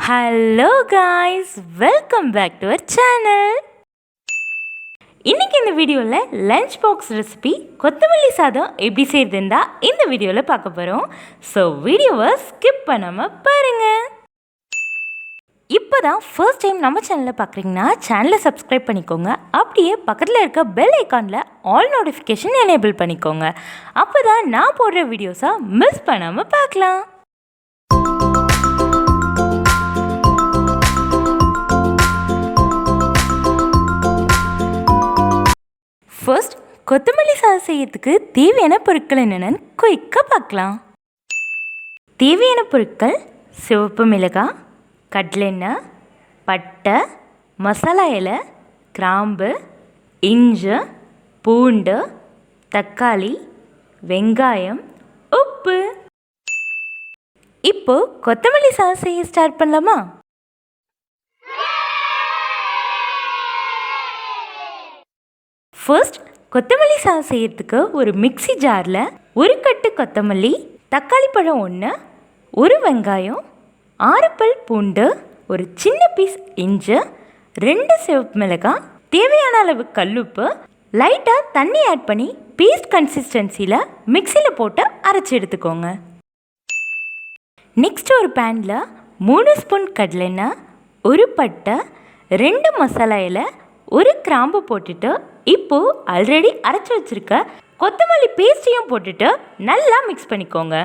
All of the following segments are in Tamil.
Hello guys, welcome back to our channel. இன்றைக்கி இந்த வீடியோவில் லஞ்ச் பாக்ஸ் ரெசிபி கொத்தமல்லி சாதம் எப்படி செய்யுதுன்னு இந்த வீடியோவில் பார்க்க போகிறோம். ஸோ வீடியோவை ஸ்கிப் பண்ணாமல் பாருங்கள். இப்போ தான் ஃபர்ஸ்ட் டைம் நம்ம சேனலில் பார்க்குறீங்கன்னா சேனலை சப்ஸ்கிரைப் பண்ணிக்கோங்க. அப்படியே பக்கத்தில் இருக்க பெல் ஐக்கானில் ஆல் நோட்டிஃபிகேஷன் எனேபிள் பண்ணிக்கோங்க. அப்போ தான் நான் போடுற வீடியோஸை மிஸ் பண்ணாமல் பார்க்கலாம். ஃபர்ஸ்ட் கொத்தமல்லி சாதம் செய்யறதுக்கு தேவையான பொருட்கள் என்னென்னு குயிக்காக பார்க்கலாம். தேவையான பொருட்கள்: சிவப்பு மிளகாய், கடலெண்ணெய், பட்டை, மசாலா இலை, கிராம்பு, இஞ்சி, பூண்டு, தக்காளி, வெங்காயம், உப்பு. இப்போ கொத்தமல்லி சாதம் செய்ய ஸ்டார்ட் பண்ணலாமா? ஃபர்ஸ்ட் கொத்தமல்லி சாதம் செய்யறதுக்கு ஒரு மிக்ஸி ஜாரில் ஒரு கட்டு கொத்தமல்லி, தக்காளி பழம் 1, ஒரு வெங்காயம், 6 பல் பூண்டு, ஒரு சின்ன பீஸ் இஞ்சி, 2 சிவப்பு மிளகாய், தேவையான அளவு கல்லுப்பு, லைட்டாக தண்ணி ஆட் பண்ணி பேஸ்ட் கன்சிஸ்டன்சியில் மிக்சியில் போட்டு அரைச்சி எடுத்துக்கோங்க. நெக்ஸ்ட் ஒரு பேனில் 3 ஸ்பூன் கடலெண்ணெய், ஒரு பட்டை, 2 மசாலா இலை, ஒரு கிராம்பு போட்டுட்டு இப்போது ஆல்ரெடி அரைச்சி வச்சுருக்க கொத்தமல்லி பேஸ்ட்டையும் போட்டுட்டு நல்லா மிக்ஸ் பண்ணிக்கோங்க.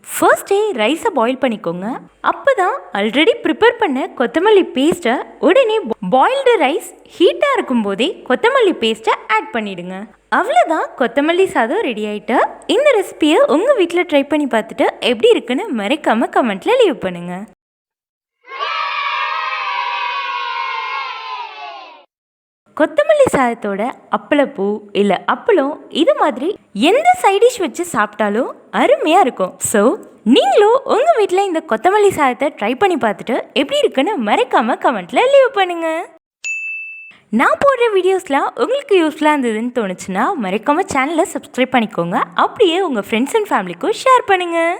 ஃபர்ஸ்டே ரைஸை பாயில் பண்ணிக்கோங்க. அப்போ தான் ஆல்ரெடி ப்ரிப்பேர் பண்ண கொத்தமல்லி பேஸ்ட்டை உடனே பாயில்டு ரைஸ் ஹீட்டாக இருக்கும்போதே கொத்தமல்லி பேஸ்ட்டை ஆட் பண்ணிவிடுங்க. அவ்வளோதான், கொத்தமல்லி சாதம் ரெடி ஆகிட்டு. இந்த ரெசிபியை உங்கள் வீட்டில் ட்ரை பண்ணி பார்த்துட்டு எப்படி இருக்குன்னு மறக்காமல் கமெண்ட்டில் லீவ் பண்ணுங்கள். கொத்தமல்லி சாதத்தோட அப்பளப்பூ இல்லை அப்பளம் இது மாதிரி எந்த சைடிஷ் வச்சு சாப்பிட்டாலும் அருமையாக இருக்கும். ஸோ நீங்களும் உங்கள் வீட்டில் இந்த கொத்தமல்லி சாதத்தை ட்ரை பண்ணி பார்த்துட்டு எப்படி இருக்குன்னு மறக்காமல் கமெண்ட்டில் லீவ் பண்ணுங்கள். நான் போடுற வீடியோஸ்லாம் உங்களுக்கு யூஸ்ஃபுல்லாக இருந்ததுன்னு தோணுச்சுன்னா மறக்காமல் சேனலை சப்ஸ்கிரைப் பண்ணிக்கோங்க. அப்படியே உங்கள் ஃப்ரெண்ட்ஸ் அண்ட் ஃபேமிலிக்கும் ஷேர் பண்ணுங்கள்.